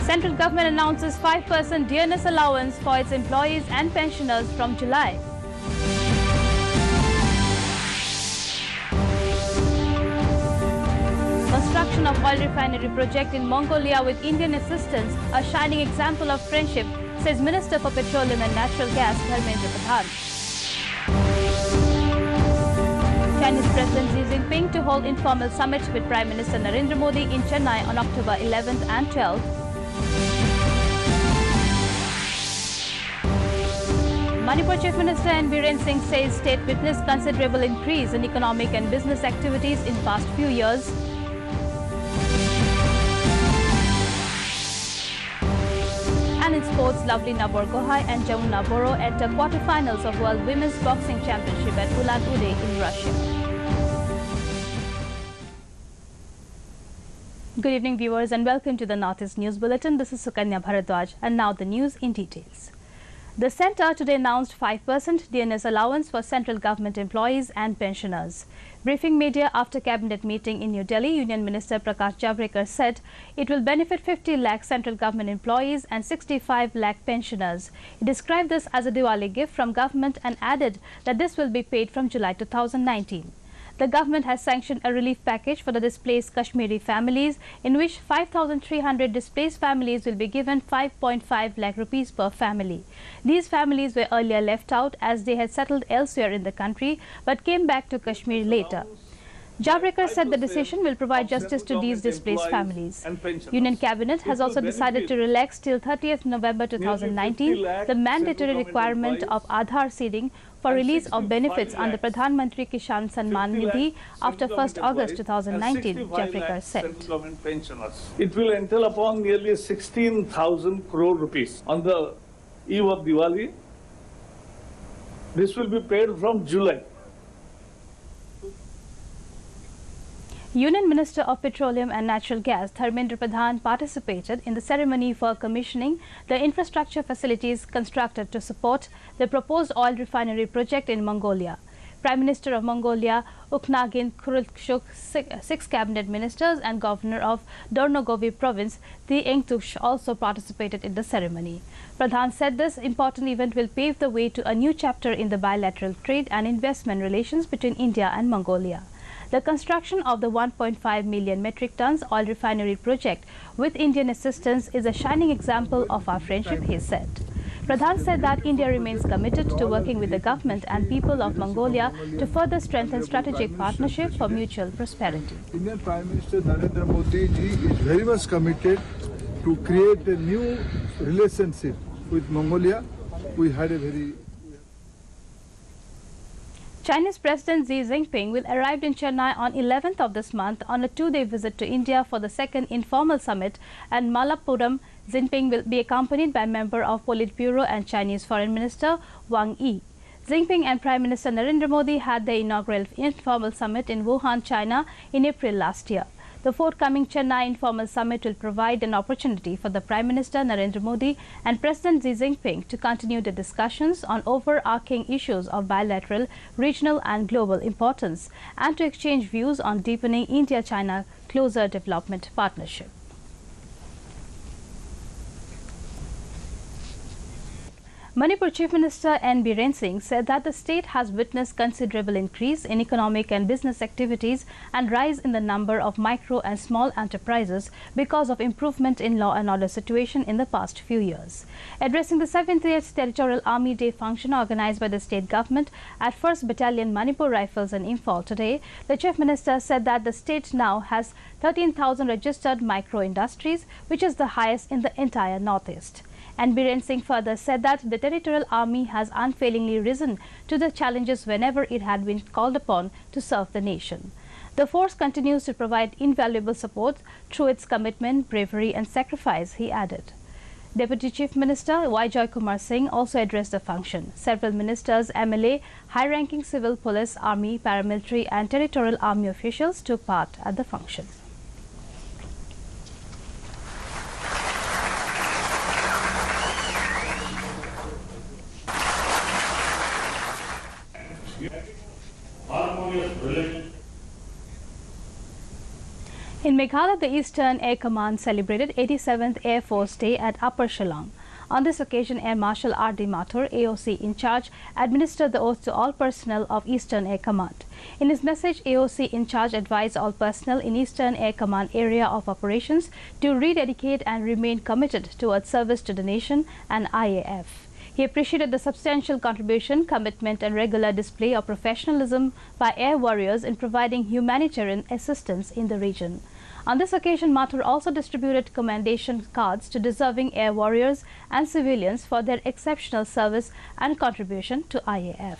Central government announces 5% dearness allowance for its employees and pensioners from July. Construction of oil refinery project in Mongolia with Indian assistance, a shining example of friendship, says Minister for Petroleum and Natural Gas Dharmendra Pradhan. Chinese President Xi Jinping to hold informal summit with Prime Minister Narendra Modi in Chennai on October 11th and 12th. Manipur Chief Minister N. Biren Singh says state witnessed considerable increase in economic and business activities in past few years. And in sports, Lovelina Borgohain and Jamuna Boro enter quarterfinals of World Women's Boxing Championship at Ulan-Ude in Russia. Good evening, viewers, and welcome to the Northeast News Bulletin. This is Sukanya Bharadwaj, and now the news in details. The centre today announced 5% dearness allowance for central government employees and pensioners. Briefing media after cabinet meeting in New Delhi, Union Minister Prakash Javadekar said it will benefit 50 lakh central government employees and 65 lakh pensioners. He described this as a Diwali gift from government and added that this will be paid from July 2019. The government has sanctioned a relief package for the displaced Kashmiri families, in which 5,300 displaced families will be given 5.5 lakh rupees per family. These families were earlier left out as they had settled elsewhere in the country but came back to Kashmir later. Javadekar said the decision will provide justice to these displaced families. Union Cabinet has also decided to relax till 30th November 2019 the mandatory requirement of Aadhaar seeding for release of benefits under Pradhan Mantri Kisan Samman Nidhi after 1st August 2019, Javadekar said. It will entail upon nearly 16,000 crore rupees on the eve of Diwali. This will be paid from July. Union Minister of Petroleum and Natural Gas Dharmendra Pradhan participated in the ceremony for commissioning the infrastructure facilities constructed to support the proposed oil refinery project in Mongolia. Prime Minister of Mongolia Ukhnagin Khurelkhuk, 6 cabinet ministers and Governor of Dornogovi province The Engtuksh also participated in the ceremony. Pradhan said this important event will pave the way to a new chapter in the bilateral trade and investment relations between India and Mongolia. The construction of the 1.5 million metric tons oil refinery project with Indian assistance is a shining example of our friendship, he said. Pradhan said that India remains committed to working with the government and people of Mongolia to further strengthen strategic partnership for mutual prosperity. Indian Prime Minister Narendra Modi ji is very much committed to create a new relationship with Mongolia. We had a very Chinese President Xi Jinping will arrive in Chennai on 11th of this month on a 2-day visit to India for the second informal summit, and Malappuram. Jinping will be accompanied by member of Politburo and Chinese Foreign Minister Wang Yi. Jinping and Prime Minister Narendra Modi had their inaugural informal summit in Wuhan, China in April last year. The forthcoming Chennai informal summit will provide an opportunity for the Prime Minister Narendra Modi and President Xi Jinping to continue the discussions on overarching issues of bilateral, regional and global importance and to exchange views on deepening India-China closer development partnership. Manipur Chief Minister N. Biren Singh said that the state has witnessed considerable increase in economic and business activities and rise in the number of micro and small enterprises because of improvement in law and order situation in the past few years. Addressing the 78th Territorial Army Day function organized by the state government at 1st Battalion Manipur Rifles in Imphal today, the Chief Minister said that the state now has 13,000 registered micro industries, which is the highest in the entire Northeast. And Biren Singh further said that the Territorial Army has unfailingly risen to the challenges whenever it had been called upon to serve the nation. The force continues to provide invaluable support through its commitment, bravery and sacrifice, he added. Deputy Chief Minister Y. Joykumar Singh also addressed the function. Several ministers, MLA, high-ranking civil police, army, paramilitary and Territorial Army officials took part at the function. In Meghalaya, the Eastern Air Command celebrated 87th Air Force Day at Upper Shillong. On this occasion, Air Marshal R.D. Mathur, AOC in charge, administered the oath to all personnel of Eastern Air Command. In his message, AOC in charge advised all personnel in Eastern Air Command area of operations to rededicate and remain committed towards service to the nation and IAF. He appreciated the substantial contribution, commitment and regular display of professionalism by air warriors in providing humanitarian assistance in the region. On this occasion, Mathur also distributed commendation cards to deserving air warriors and civilians for their exceptional service and contribution to IAF.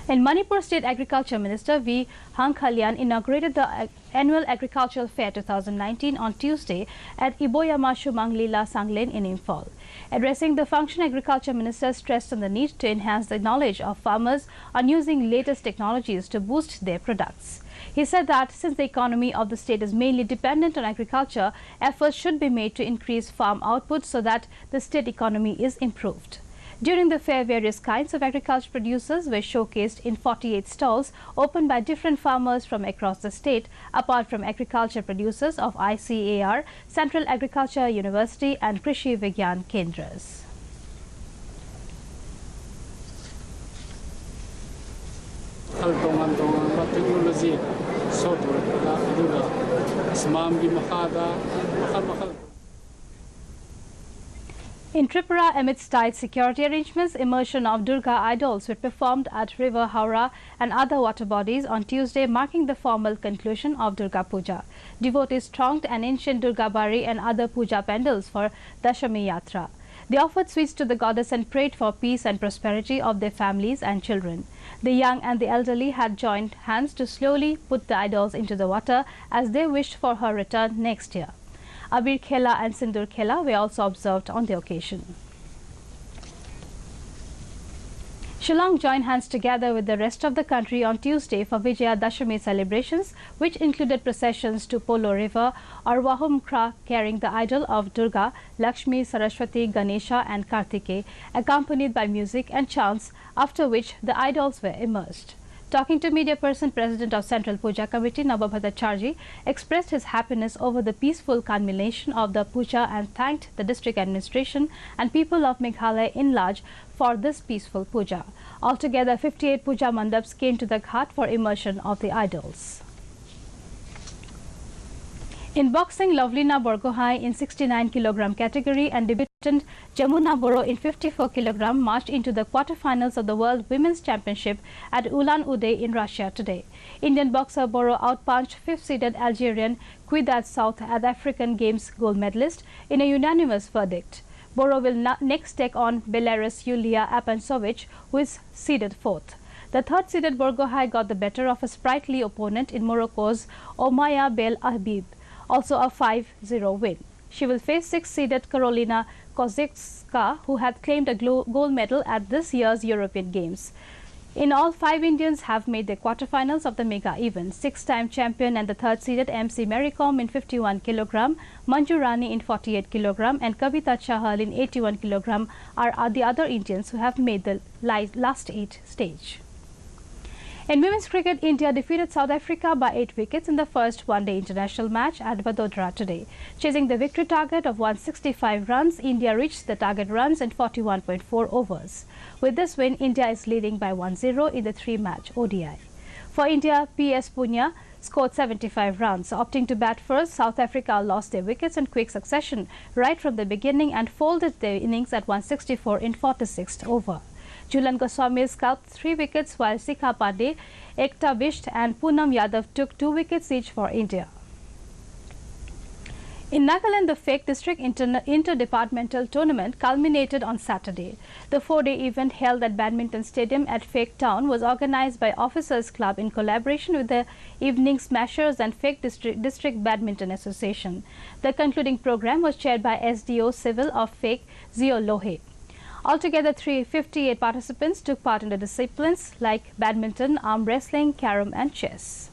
In Manipur, State Agriculture Minister V. Hang Kalyan inaugurated the Annual Agricultural Fair 2019 on Tuesday at Iboyamashu Manglila Sanglen in Imphal. Addressing the function, Agriculture Minister stressed on the need to enhance the knowledge of farmers on using latest technologies to boost their products. He said that since the economy of the state is mainly dependent on agriculture, efforts should be made to increase farm output so that the state economy is improved. During the fair, various kinds of agriculture producers were showcased in 48 stalls opened by different farmers from across the state, apart from agriculture producers of ICAR, Central Agriculture University and Krishi Vigyan Kendras. Technology in Tripura, amidst tight security arrangements, immersion of Durga idols were performed at River Howrah and other water bodies on Tuesday, marking the formal conclusion of Durga Puja. Devotees thronged an ancient Durga Bari and other puja pandals for Dashami Yatra. They offered sweets to the goddess and prayed for peace and prosperity of their families and children. The young and the elderly had joined hands to slowly put the idols into the water as they wished for her return next year. Abir Khela and Sindur Khela were also observed on the occasion. Shillong joined hands together with the rest of the country on Tuesday for Vijaya Dashami celebrations, which included processions to Polo River or Wahumkra carrying the idol of Durga, Lakshmi, Saraswati, Ganesha and Kartike, accompanied by music and chants, after which the idols were immersed. Talking to media person, President of Central Puja Committee Naba Bhattacharjee expressed his happiness over the peaceful culmination of the puja and thanked the district administration and people of Meghalaya in large for this peaceful puja. Altogether, 58 puja mandaps came to the ghat for immersion of the idols. In boxing, Lovelina Borgohain in 69 kg category and debutant Jamuna Boro in 54 kg marched into the quarterfinals of the World Women's Championship at Ulan-Ude in Russia today. Indian boxer Boro outpunched 5th-seeded Algerian Quidat South African Games gold medalist in a unanimous verdict. Boro will next take on Belarus Yulia Apansovic, who is seeded 4th. The 3rd-seeded Borgohain got the better of a sprightly opponent in Morocco's Omaya Bel Habib, also a 5-0 win. She will face 6th-seeded Karolina Kozicka, who had claimed a gold medal at this year's European Games. In all, 5 Indians have made their quarterfinals of the mega event. 6-time champion and the 3rd-seeded MC Mary Kom in 51 kg, Manju Rani in 48 kg and Kavita Chahal in 81 kg are the other Indians who have made the last 8 stage. In women's cricket, India defeated South Africa by 8 wickets in the first one-day international match at Vadodara today. Chasing the victory target of 165 runs, India reached the target runs in 41.4 overs. With this win, India is leading by 1-0 in the 3-match ODI. For India, P.S. Punya scored 75 runs. Opting to bat first, South Africa lost their wickets in quick succession right from the beginning and folded their innings at 164 in 46th over. Julan Goswami scalped 3 wickets while Sikha Pandey, Ekta Visht and Poonam Yadav took 2 wickets each for India. In Nagaland, the FEC District Interdepartmental Tournament culminated on Saturday. The 4-day event held at Badminton Stadium at FEC Town was organized by Officers Club in collaboration with the Evening Smashers and FEC District Badminton Association. The concluding program was chaired by SDO Civil of FEC, Zio Lohe. Altogether, 358 participants took part in the disciplines like badminton, arm wrestling, carom and chess.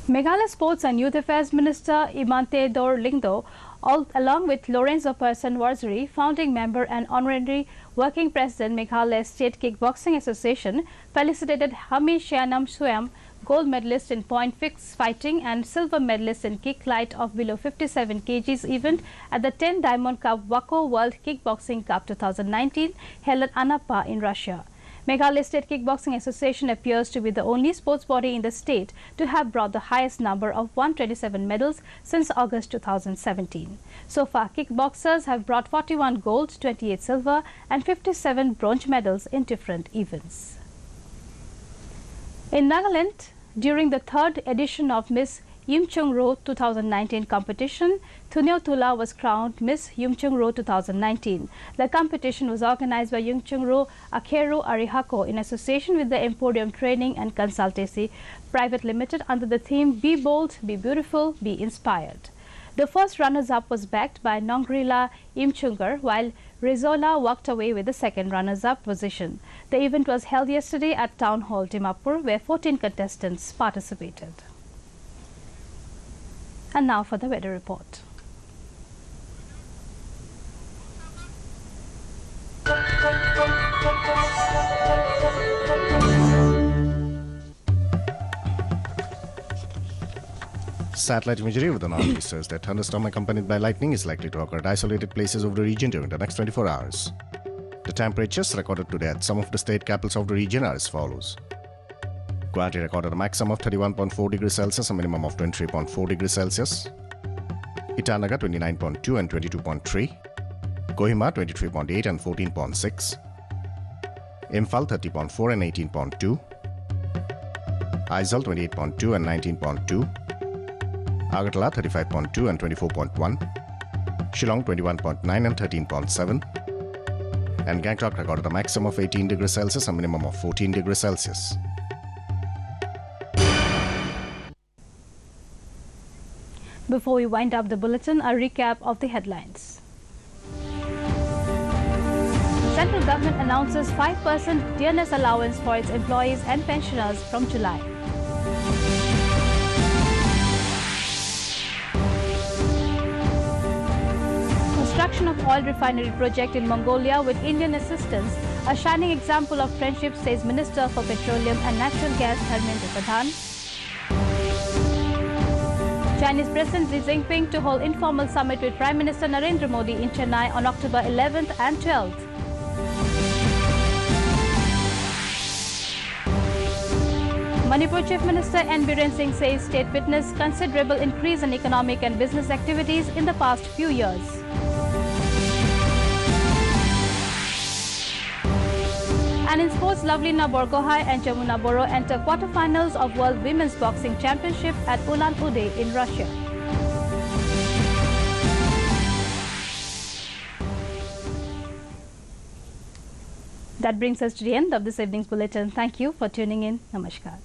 Meghalaya Sports and Youth Affairs Minister Imante Dor Lingdo, along with Lorenzo Person Warzuri, founding member and honorary working president Meghalaya State Kickboxing Association, felicitated Hami Shanam Swam gold medalist in point fix fighting and silver medalist in kick light of below 57 kgs event at the 10 Diamond Cup WACO World Kickboxing Cup 2019 held at Anapa in Russia. Meghalaya State Kickboxing Association appears to be the only sports body in the state to have brought the highest number of 127 medals since August 2017. So far, kickboxers have brought 41 gold, 28 silver and 57 bronze medals in different events. In Nagaland, during the third edition of Miss Yimchungro 2019 competition, Thuneo Tula was crowned Miss Yimchungro 2019. The competition was organized by Yimchungro Akeru Arihako in association with the Emporium Training and Consultancy Private Limited under the theme Be Bold, Be Beautiful, Be Inspired. The first runners-up was backed by Nongrila Yimchungar, while Rizola walked away with the second runners-up position. The event was held yesterday at Town Hall, Dimapur, where 14 contestants participated. And now for the weather report. Satellite imagery with an anomaly says that thunderstorm accompanied by lightning is likely to occur at isolated places over the region during the next 24 hours. The temperatures recorded today at some of the state capitals of the region are as follows. Guwahati recorded a maximum of 31.4 degrees Celsius, a minimum of 23.4 degrees Celsius. Itanagar 29.2 and 22.3. Kohima 23.8 and 14.6. Imphal 30.4 and 18.2. Aizawl 28.2 and 19.2. Agartala 35.2 and 24.1. Shillong 21.9 and 13.7. And Gangtok recorded a maximum of 18 degrees Celsius, a minimum of 14 degrees Celsius. Before we wind up the bulletin, a recap of the headlines. Central government announces 5% DNS allowance for its employees and pensioners from July. Construction of oil refinery project in Mongolia with Indian assistance, a shining example of friendship, says Minister for Petroleum and Natural Gas Dharmendra Pradhan. Chinese President Xi Jinping to hold informal summit with Prime Minister Narendra Modi in Chennai on October 11th and 12th. Manipur Chief Minister N. Biren Singh says state witnessed considerable increase in economic and business activities in the past few years. And in sports, Lovelina Borgohain and Jamuna Boro enter quarterfinals of World Women's Boxing Championship at Ulan-Ude in Russia. That brings us to the end of this evening's bulletin. Thank you for tuning in. Namaskar.